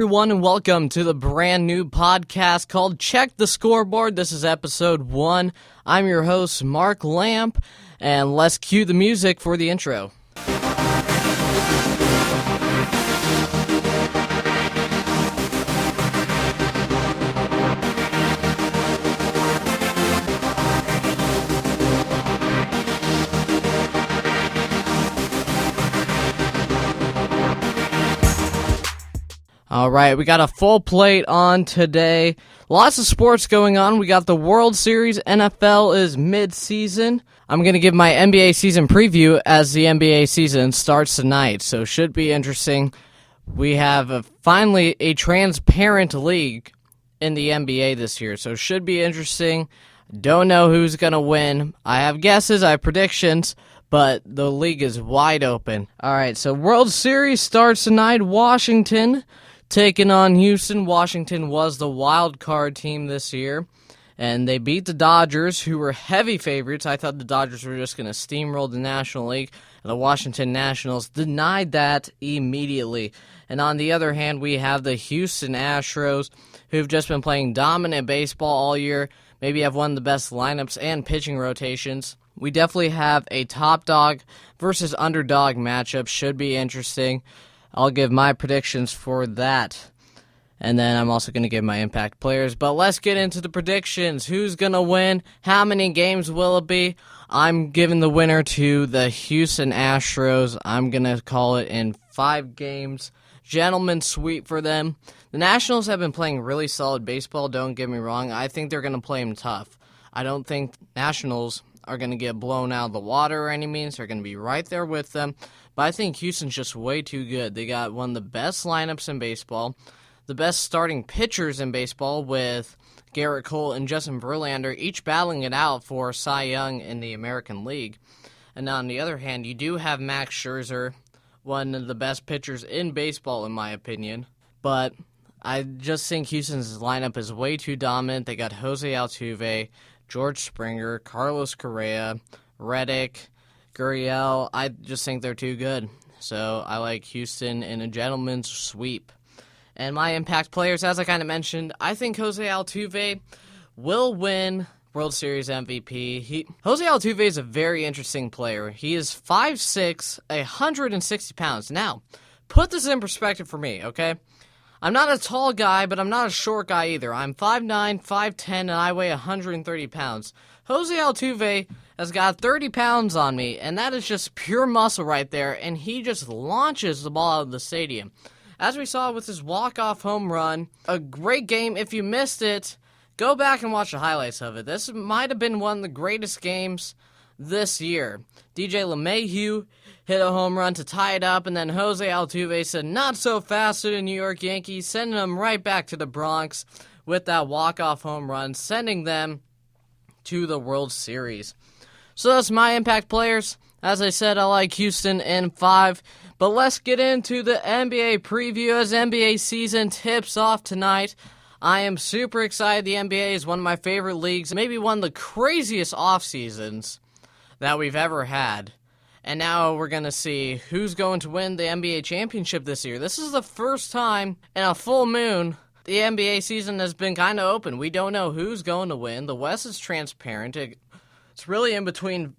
Everyone, and welcome to the brand new podcast called Check the Scoreboard. This is episode 1. I'm your host, Mark Lamp, and let's cue the music for the intro. All right, we got a full plate on today. Lots of sports going on. We got the World Series. NFL is mid-season. I'm going to give my NBA season preview as the NBA season starts tonight, so should be interesting. We have finally a transparent league in the NBA this year, so should be interesting. Don't know who's going to win. I have guesses, I have predictions, but the league is wide open. All right, so World Series starts tonight. Washington taking on Houston. Washington was the wild card team this year, and they beat the Dodgers, who were heavy favorites. I thought the Dodgers were just going to steamroll the National League, and the Washington Nationals denied that immediately. And on the other hand, we have the Houston Astros, who've just been playing dominant baseball all year, maybe have one of the best lineups and pitching rotations. We definitely have a top dog versus underdog matchup. Should be interesting. I'll give my predictions for that. And then I'm also going to give my impact players. But let's get into the predictions. Who's going to win? How many games will it be? I'm giving the winner to the Houston Astros. I'm going to call it in 5 games. Gentleman's sweep for them. The Nationals have been playing really solid baseball, don't get me wrong. I think they're going to play them tough. I don't think Nationals are going to get blown out of the water or any means. They're going to be right there with them. But I think Houston's just way too good. They got one of the best lineups in baseball, the best starting pitchers in baseball with Garrett Cole and Justin Verlander, each battling it out for Cy Young in the American League. And on the other hand, you do have Max Scherzer, one of the best pitchers in baseball in my opinion. But I just think Houston's lineup is way too dominant. They got Jose Altuve, George Springer, Carlos Correa, Reddick, Gurriel. I just think they're too good. So I like Houston in a gentleman's sweep. And my impact players, as I kind of mentioned, I think Jose Altuve will win World Series MVP. Jose Altuve is a very interesting player. He is 5'6", 160 pounds. Now, put this in perspective for me, okay? I'm not a tall guy, but I'm not a short guy either. I'm 5'9", 5'10", and I weigh 130 pounds. Jose Altuve has got 30 pounds on me, and that is just pure muscle right there, and he just launches the ball out of the stadium. As we saw with his walk-off home run, a great game. If you missed it, go back and watch the highlights of it. This might have been one of the greatest games this year. DJ LeMahieu hit a home run to tie it up, and then Jose Altuve said, "Not so fast to the New York Yankees," sending them right back to the Bronx with that walk-off home run, sending them to the World Series. So that's my impact players. As I said, I like Houston in 5. But let's get into the NBA preview as NBA season tips off tonight. I am super excited. The NBA is one of my favorite leagues, maybe one of the craziest off seasons that we've ever had. And now we're going to see who's going to win the NBA championship this year. This is the first time in a full moon the NBA season has been kind of open. We don't know who's going to win. The West is transparent. It's really in between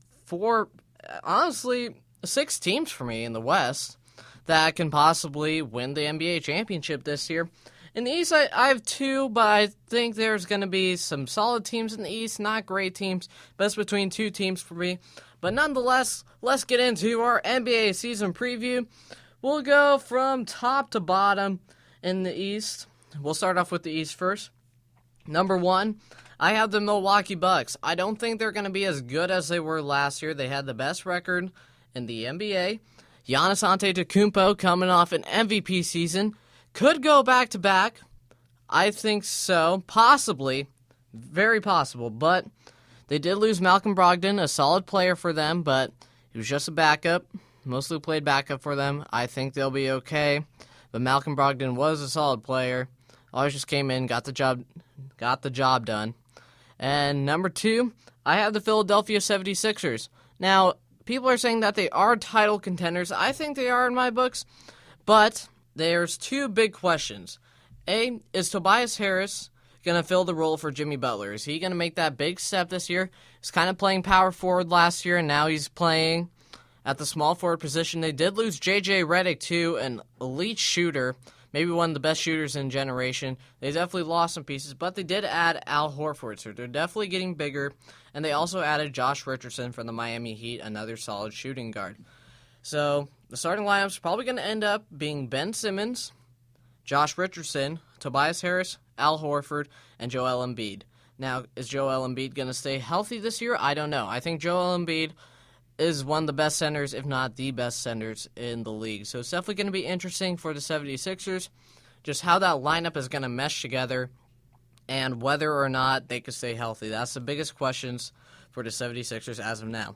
6 teams for me in the West that can possibly win the NBA championship this year. In the East, I have 2, but I think there's going to be some solid teams in the East, not great teams, but it's between 2 teams for me. But nonetheless, let's get into our NBA season preview. We'll go from top to bottom in the East. We'll start off with the East first. Number 1, I have the Milwaukee Bucks. I don't think they're going to be as good as they were last year. They had the best record in the NBA. Giannis Antetokounmpo coming off an MVP season. Could go back-to-back. I think so. Possibly. Very possible. But they did lose Malcolm Brogdon, a solid player for them, but he was just a backup. Mostly played backup for them. I think they'll be okay. But Malcolm Brogdon was a solid player. Always just came in, got the job done. And number 2, I have the Philadelphia 76ers. Now, people are saying that they are title contenders. I think they are in my books. But there's 2 big questions. A, is Tobias Harris going to fill the role for Jimmy Butler? Is he going to make that big step this year? He's kind of playing power forward last year, and now he's playing at the small forward position. They did lose J.J. Redick, too, an elite shooter, maybe one of the best shooters in generation. They definitely lost some pieces, but they did add Al Horford, so they're definitely getting bigger. And they also added Josh Richardson from the Miami Heat, another solid shooting guard. So the starting lineup's probably going to end up being Ben Simmons, Josh Richardson, Tobias Harris, Al Horford, and Joel Embiid. Now, is Joel Embiid going to stay healthy this year? I don't know. I think Joel Embiid is one of the best centers, if not the best centers in the league. So it's definitely going to be interesting for the 76ers, just how that lineup is going to mesh together and whether or not they could stay healthy. That's the biggest questions for the 76ers as of now.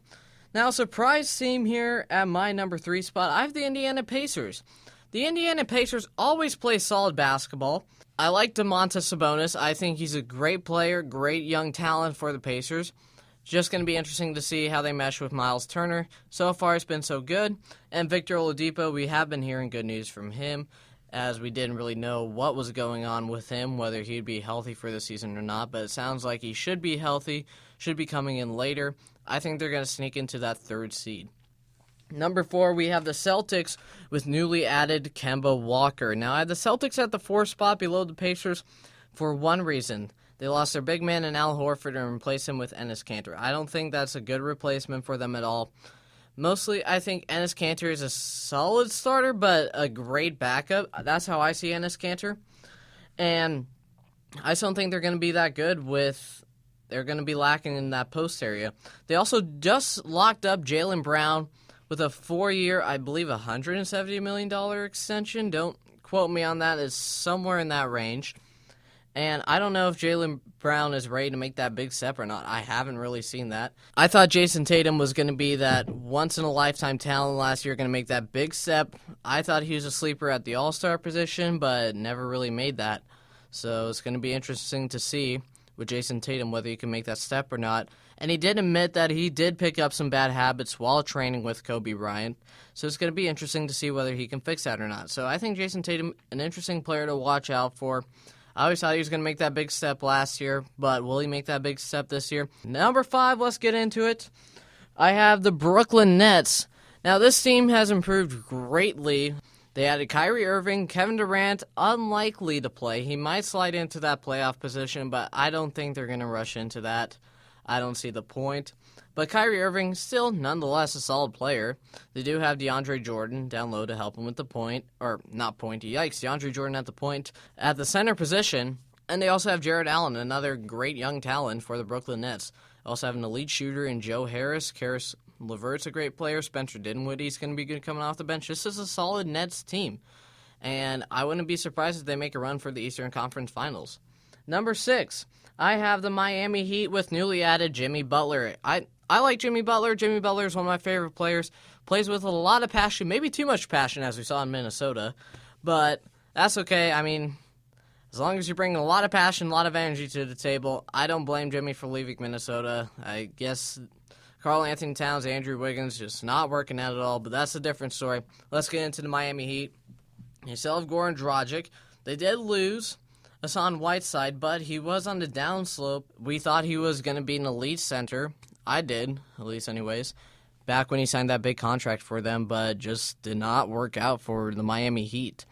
Now, surprise team here at my number 3 spot, I have the Indiana Pacers. The Indiana Pacers always play solid basketball. I like Domantas Sabonis. I think he's a great player, great young talent for the Pacers. Just going to be interesting to see how they mesh with Miles Turner. So far, it's been so good. And Victor Oladipo, we have been hearing good news from him, as we didn't really know what was going on with him, whether he'd be healthy for the season or not. But it sounds like he should be healthy, should be coming in later. I think they're going to sneak into that 3rd seed. Number 4, we have the Celtics with newly added Kemba Walker. Now, I had the Celtics at the 4th spot below the Pacers for one reason. They lost their big man in Al Horford and replaced him with Enes Kanter. I don't think that's a good replacement for them at all. Mostly, I think Enes Kanter is a solid starter, but a great backup. That's how I see Enes Kanter. And I just don't think they're going to be that good with... They're going to be lacking in that post area. They also just locked up Jaylen Brown with a 4-year, I believe, $170 million extension. Don't quote me on that. It's somewhere in that range. And I don't know if Jaylen Brown is ready to make that big step or not. I haven't really seen that. I thought Jason Tatum was going to be that once-in-a-lifetime talent last year, going to make that big step. I thought he was a sleeper at the All-Star position, but never really made that. So it's going to be interesting to see with Jason Tatum whether he can make that step or not. And he did admit that he did pick up some bad habits while training with Kobe Bryant. So it's going to be interesting to see whether he can fix that or not. So I think Jason Tatum, an interesting player to watch out for. I always thought he was going to make that big step last year, but will he make that big step this year? Number 5, let's get into it. I have the Brooklyn Nets. Now, this team has improved greatly. They added Kyrie Irving, Kevin Durant, unlikely to play. He might slide into that playoff position, but I don't think they're going to rush into that. I don't see the point. But Kyrie Irving, still nonetheless a solid player. They do have DeAndre Jordan down low to help him with the point. Or, not point, yikes, DeAndre Jordan at the point. At the center position. And they also have Jared Allen, another great young talent for the Brooklyn Nets. They also have an elite shooter in Joe Harris. Karis LeVert's a great player. Spencer Dinwiddie's going to be good coming off the bench. This is a solid Nets team. And I wouldn't be surprised if they make a run for the Eastern Conference Finals. Number 6, I have the Miami Heat with newly added Jimmy Butler. I like Jimmy Butler. Jimmy Butler is one of my favorite players. Plays with a lot of passion, maybe too much passion as we saw in Minnesota. But that's okay. I mean, as long as you're bringing a lot of passion, a lot of energy to the table, I don't blame Jimmy for leaving Minnesota. I guess Karl Anthony Towns, Andrew Wiggins, just not working out at all. But that's a different story. Let's get into the Miami Heat. You still have Goran Dragic. They did lose Hassan Whiteside, but he was on the downslope. We thought he was going to be an elite center. I did, at least anyways, back when he signed that big contract for them, but just did not work out for the Miami Heat.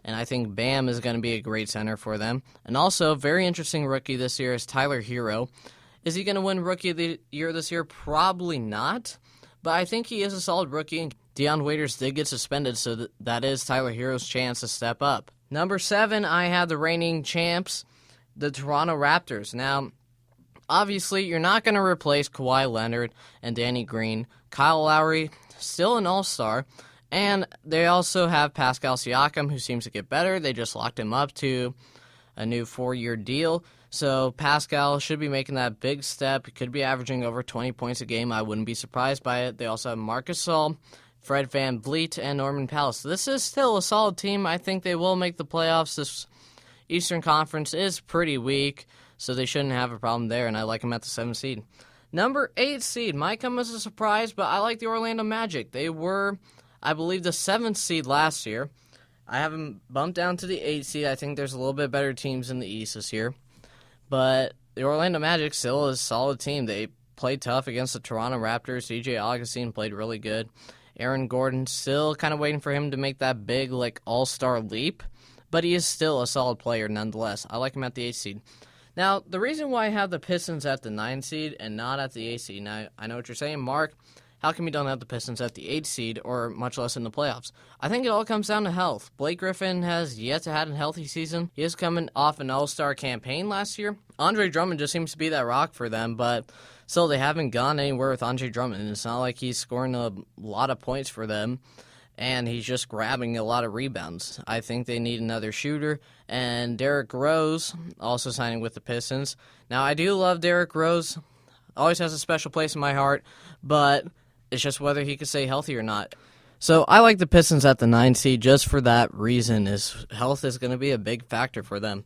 And I think Bam is going to be a great center for them. And also, very interesting rookie this year is Tyler Hero. Is he going to win Rookie of the Year this year? Probably not. But I think he is a solid rookie. And Deion Waiters did get suspended, so that is Tyler Hero's chance to step up. Number 7, I have the reigning champs, the Toronto Raptors. Now, obviously, you're not going to replace Kawhi Leonard and Danny Green. Kyle Lowry, still an all-star. And they also have Pascal Siakam, who seems to get better. They just locked him up to a new 4-year deal. So Pascal should be making that big step. He could be averaging over 20 points a game. I wouldn't be surprised by it. They also have Marcus Gasol, Fred VanVleet, and Norman Powell. So this is still a solid team. I think they will make the playoffs. This Eastern Conference is pretty weak, so they shouldn't have a problem there, and I like them at the 7th seed. Number 8 seed might come as a surprise, but I like the Orlando Magic. They were, I believe, the 7th seed last year, I have them bumped down to the 8 seed. I think there's a little bit better teams in the East this year. But the Orlando Magic still is a solid team. They played tough against the Toronto Raptors. DJ Augustine played really good. Aaron Gordon, still kind of waiting for him to make that big, all-star leap. But he is still a solid player nonetheless. I like him at the 8 seed. Now, the reason why I have the Pistons at the 9 seed and not at the 8 seed, now I know what you're saying, Mark, how come you don't have the Pistons at the 8 seed or much less in the playoffs? I think it all comes down to health. Blake Griffin has yet to have a healthy season. He is coming off an all-star campaign last year. Andre Drummond just seems to be that rock for them, but still they haven't gone anywhere with Andre Drummond. It's not like he's scoring a lot of points for them, and he's just grabbing a lot of rebounds. I think they need another shooter, and Derrick Rose also signing with the Pistons. Now, I do love Derrick Rose. Always has a special place in my heart, but it's just whether he can stay healthy or not. So I like the Pistons at the 9 seed just for that reason, is health is going to be a big factor for them.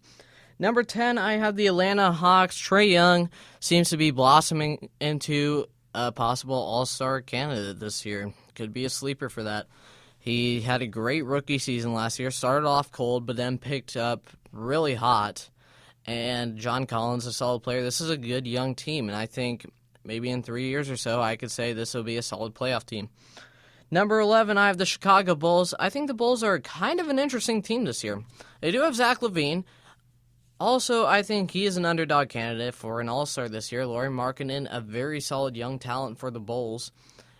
Number 10, I have the Atlanta Hawks. Trae Young seems to be blossoming into a possible all-star candidate this year. Could be a sleeper for that. He had a great rookie season last year. Started off cold, but then picked up really hot. And John Collins, a solid player. This is a good young team, and I think maybe in 3 years or so, I could say this will be a solid playoff team. Number 11, I have the Chicago Bulls. I think the Bulls are kind of an interesting team this year. They do have Zach LaVine. Also, I think he is an underdog candidate for an all-star this year. Lauri Markkanen, a very solid young talent for the Bulls.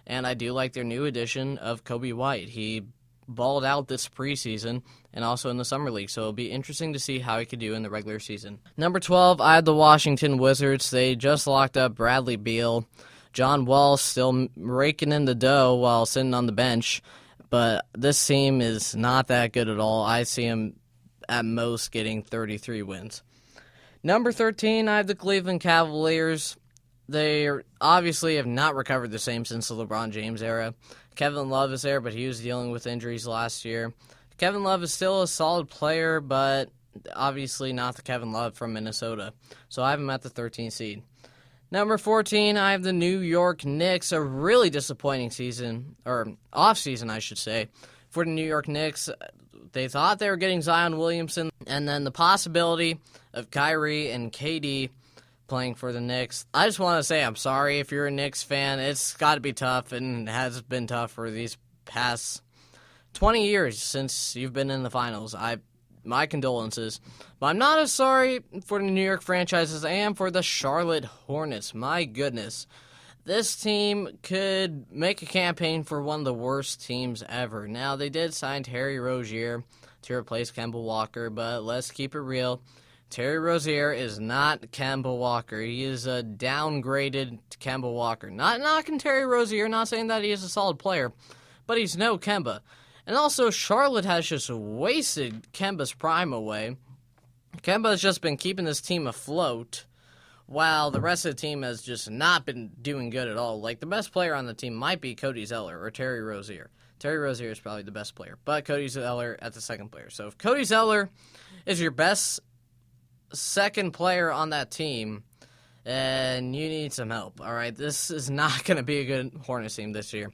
And I do like their new addition of Kobe White. He balled out this preseason and also in the Summer League, so it'll be interesting to see how he could do in the regular season. Number 12, I have the Washington Wizards. They just locked up Bradley Beal. John Wall still raking in the dough while sitting on the bench, but this team is not that good at all. I see him at most getting 33 wins. Number 13, I have the Cleveland Cavaliers. They obviously have not recovered the same since the LeBron James era. Kevin Love is there, but he was dealing with injuries last year. Kevin Love is still a solid player, but obviously not the Kevin Love from Minnesota. So I have him at the 13th seed. Number 14, I have the New York Knicks. A really disappointing season, or off-season, I should say, for the New York Knicks. They thought they were getting Zion Williamson, and then the possibility of Kyrie and KD playing for the Knicks. I just want to say I'm sorry if you're a Knicks fan. It's got to be tough, and has been tough for these past 20 years since you've been in the finals. My condolences. But I'm not as sorry for the New York franchise as I am for the Charlotte Hornets. My goodness. This team could make a campaign for one of the worst teams ever. Now, they did sign Terry Rozier to replace Kemba Walker, but let's keep it real. Terry Rozier is not Kemba Walker. He is a downgraded Kemba Walker. Not knocking Terry Rozier, not saying that he is a solid player, but he's no Kemba. And also, Charlotte has just wasted Kemba's prime away. Kemba has just been keeping this team afloat, while the rest of the team has just not been doing good at all. Like, the best player on the team might be Cody Zeller or Terry Rozier. Terry Rozier is probably the best player, but Cody Zeller at the second player. So if Cody Zeller is your best second player on that team, and you need some help, all right? This is not going to be a good Hornets team this year.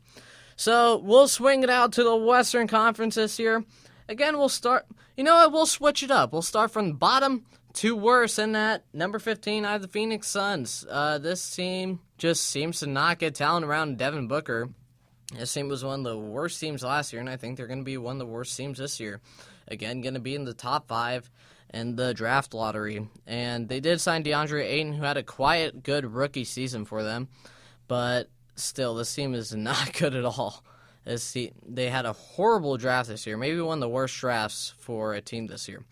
So we'll swing it out to the Western Conference this year. Again, we'll start, we'll switch it up. We'll start from bottom to worse, and at number 15, I have the Phoenix Suns. This team just seems to not get talent around Devin Booker. This team was one of the worst teams last year, and I think they're going to be one of the worst teams this year. Again, going to be in the top 5 in the draft lottery. And they did sign DeAndre Ayton, who had a quiet, good rookie season for them. But still, this team is not good at all. They had a horrible draft this year, maybe one of the worst drafts for a team this year.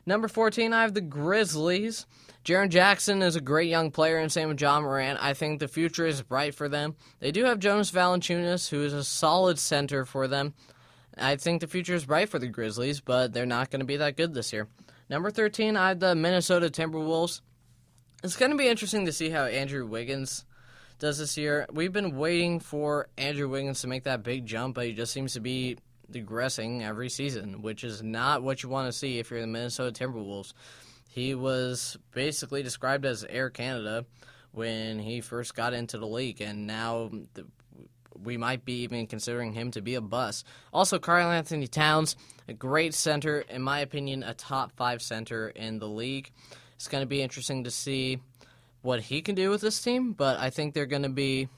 Number 14, I have the Grizzlies. Jaren Jackson is a great young player, and same with John Morant. I think the future is bright for them. They do have Jonas Valanciunas, who is a solid center for them. I think the future is bright for the Grizzlies, but they're not going to be that good this year. Number 13, I have the Minnesota Timberwolves. It's going to be interesting to see how Andrew Wiggins does this year. We've been waiting for Andrew Wiggins to make that big jump, but he just seems to be digressing every season, which is not what you want to see if you're the Minnesota Timberwolves. He was basically described as Air Canada when he first got into the league, and now we might be even considering him to be a bust. Also, Karl Anthony Towns, a great center, in my opinion, a top 5 center in the league. It's going to be interesting to see what he can do with this team, but I think they're going to be...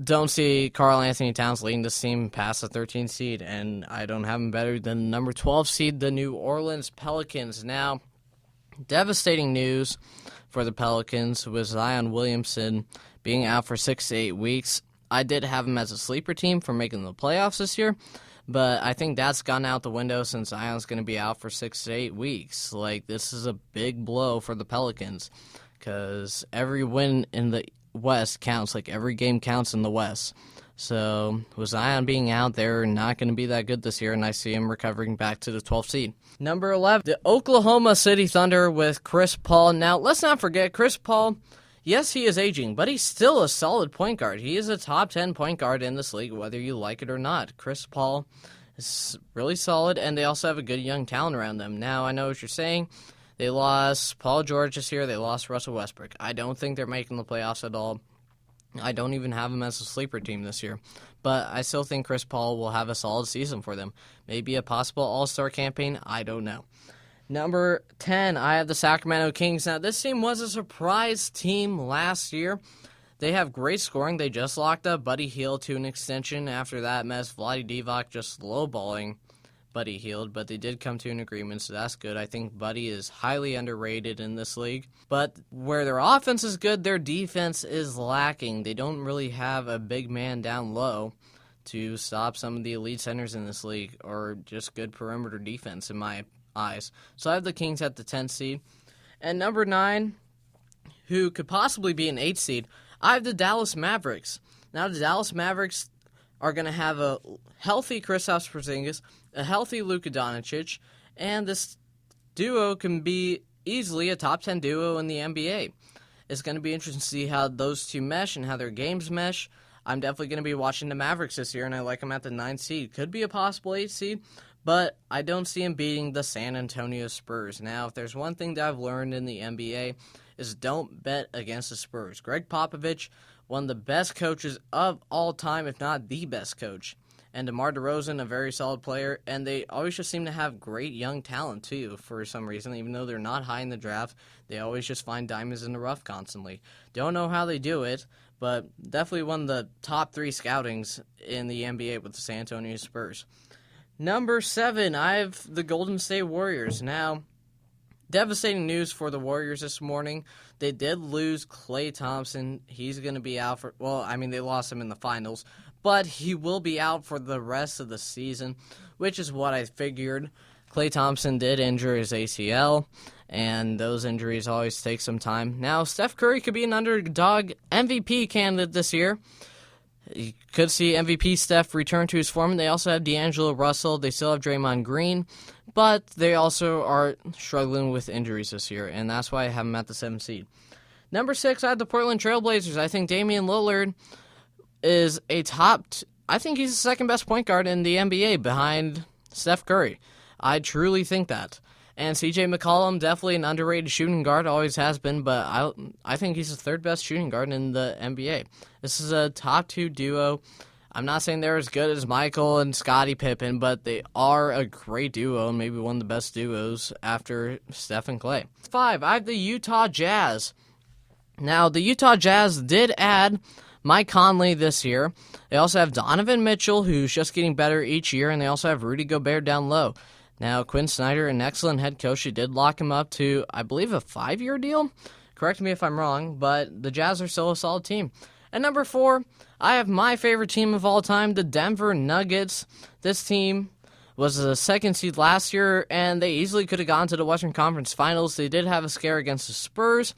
don't see Karl Anthony Towns leading this team past the 13th seed, and I don't have him better than number 12 seed, the New Orleans Pelicans. Now, devastating news for the Pelicans with Zion Williamson being out for 6 to 8 weeks. I did have him as a sleeper team for making the playoffs this year, but I think that's gone out the window since Zion's going to be out for 6 to 8 weeks. Like, this is a big blow for the Pelicans because every win in the West counts. Like, every game counts in the West. So with Zion being out, they're not going to be that good this year, and I see him recovering back to the 12th seed. Number 11, the Oklahoma City Thunder with Chris Paul. Now, let's not forget, Chris Paul, yes, he is aging, but he's still a solid point guard. He is a top 10 point guard in this league, whether you like it or not. Chris Paul is really solid, and they also have a good young talent around them. Now, I know what you're saying. They lost Paul George this year. They lost Russell Westbrook. I don't think they're making the playoffs at all. I don't even have him as a sleeper team this year. But I still think Chris Paul will have a solid season for them. Maybe a possible all-star campaign. I don't know. Number 10, I have the Sacramento Kings. Now, this team was a surprise team last year. They have great scoring. They just locked up Buddy Hield to an extension. After that mess, Vlade Divac just lowballing Buddy Hield, but they did come to an agreement, so that's good. I think Buddy is highly underrated in this league. But where their offense is good, their defense is lacking. They don't really have a big man down low to stop some of the elite centers in this league, or just good perimeter defense in my eyes. So I have the Kings at the 10th seed. And number 9, who could possibly be an 8th seed, I have the Dallas Mavericks. Now, the Dallas Mavericks are going to have a healthy Kristaps Porzingis, a healthy Luka Doncic, and this duo can be easily a top 10 duo in the NBA. It's going to be interesting to see how those two mesh and how their games mesh. I'm definitely going to be watching the Mavericks this year, and I like them at the 9th seed. Could be a possible 8th seed, but I don't see them beating the San Antonio Spurs. Now, if there's one thing that I've learned in the NBA, is don't bet against the Spurs. Greg Popovich, one of the best coaches of all time, if not the best coach. And DeMar DeRozan, a very solid player, and they always just seem to have great young talent, too, for some reason. Even though they're not high in the draft, they always just find diamonds in the rough constantly. Don't know how they do it, but definitely one of the top 3 scoutings in the NBA with the San Antonio Spurs. Number 7, I have the Golden State Warriors. Now, devastating news for the Warriors this morning. They did lose Klay Thompson. He's going to be out for, they lost him in the finals, but he will be out for the rest of the season, which is what I figured. Klay Thompson did injure his ACL, and those injuries always take some time. Now, Steph Curry could be an underdog MVP candidate this year. You could see MVP Steph return to his form. They also have D'Angelo Russell. They still have Draymond Green, but they also are struggling with injuries this year, and that's why I have them at the 7th seed. Number 6, I have the Portland Trailblazers. I think Damian Lillard is I think he's the second best point guard in the NBA behind Steph Curry. I truly think that. And C.J. McCollum, definitely an underrated shooting guard, always has been, but I think he's the 3rd best shooting guard in the NBA. This is a top 2 duo. I'm not saying they're as good as Michael and Scottie Pippen, but they are a great duo, and maybe one of the best duos after Steph and Klay. 5, I have the Utah Jazz. Now, the Utah Jazz did add Mike Conley this year. They also have Donovan Mitchell, who's just getting better each year, and they also have Rudy Gobert down low. Now, Quinn Snyder, an excellent head coach, he did lock him up to, I believe, a 5-year deal. Correct me if I'm wrong, but the Jazz are still a solid team. And number 4, I have my favorite team of all time, the Denver Nuggets. This team was the 2nd seed last year, and they easily could have gone to the Western Conference Finals. They did have a scare against the Spurs,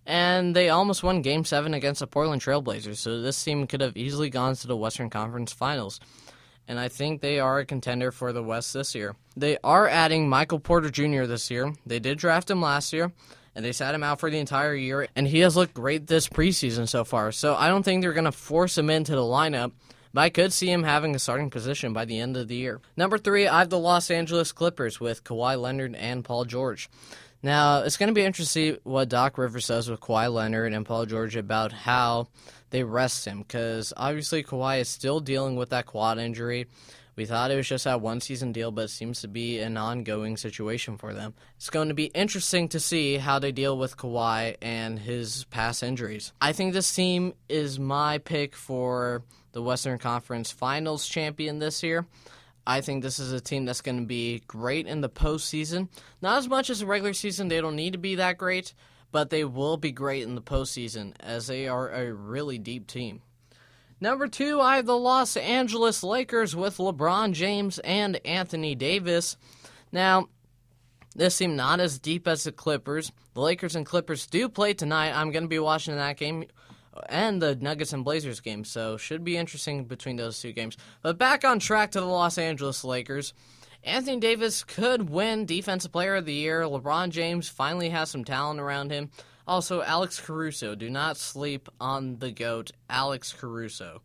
and they almost won Game 7 against the Portland Trailblazers. So this team could have easily gone to the Western Conference Finals. And I think they are a contender for the West this year. They are adding Michael Porter Jr. this year. They did draft him last year, and they sat him out for the entire year, and he has looked great this preseason so far. So I don't think they're going to force him into the lineup, but I could see him having a starting position by the end of the year. Number 3, I have the Los Angeles Clippers with Kawhi Leonard and Paul George. Now, it's going to be interesting to see what Doc Rivers says with Kawhi Leonard and Paul George about how they rest him, because obviously Kawhi is still dealing with that quad injury. We thought it was just that one-season deal, but it seems to be an ongoing situation for them. It's going to be interesting to see how they deal with Kawhi and his past injuries. I think this team is my pick for the Western Conference Finals champion this year. I think this is a team that's going to be great in the postseason. Not as much as the regular season. They don't need to be that great, but they will be great in the postseason, as they are a really deep team. Number 2, I have the Los Angeles Lakers with LeBron James and Anthony Davis. Now, this team not as deep as the Clippers. The Lakers and Clippers do play tonight. I'm going to be watching that game and the Nuggets and Blazers game, so should be interesting between those two games. But back on track to the Los Angeles Lakers. Anthony Davis could win Defensive Player of the Year. LeBron James finally has some talent around him. Also, Alex Caruso. Do not sleep on the GOAT, Alex Caruso.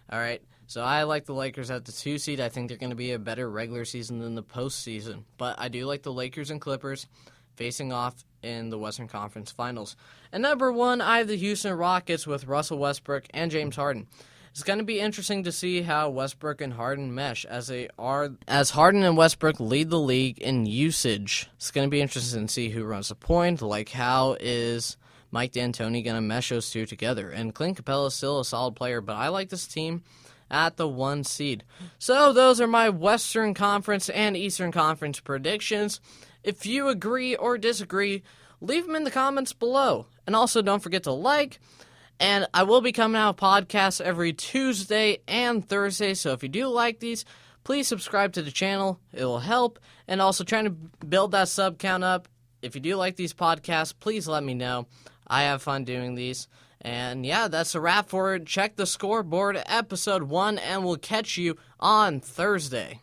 All right, so I like the Lakers at the 2 seed. I think they're going to be a better regular season than the postseason. But I do like the Lakers and Clippers facing off in the Western Conference Finals. And number 1, I have the Houston Rockets with Russell Westbrook and James Harden. It's going to be interesting to see how Westbrook and Harden mesh as Harden and Westbrook lead the league in usage. It's going to be interesting to see who runs the point. Like, how is Mike D'Antoni going to mesh those two together? And Clint Capella is still a solid player, but I like this team at the 1 seed. So those are my Western Conference and Eastern Conference predictions. If you agree or disagree, leave them in the comments below. And also don't forget to like. And I will be coming out with podcasts every Tuesday and Thursday, so if you do like these, please subscribe to the channel. It will help. And also trying to build that sub count up. If you do like these podcasts, please let me know. I have fun doing these. And yeah, that's a wrap for Check the Scoreboard, episode 1, and we'll catch you on Thursday.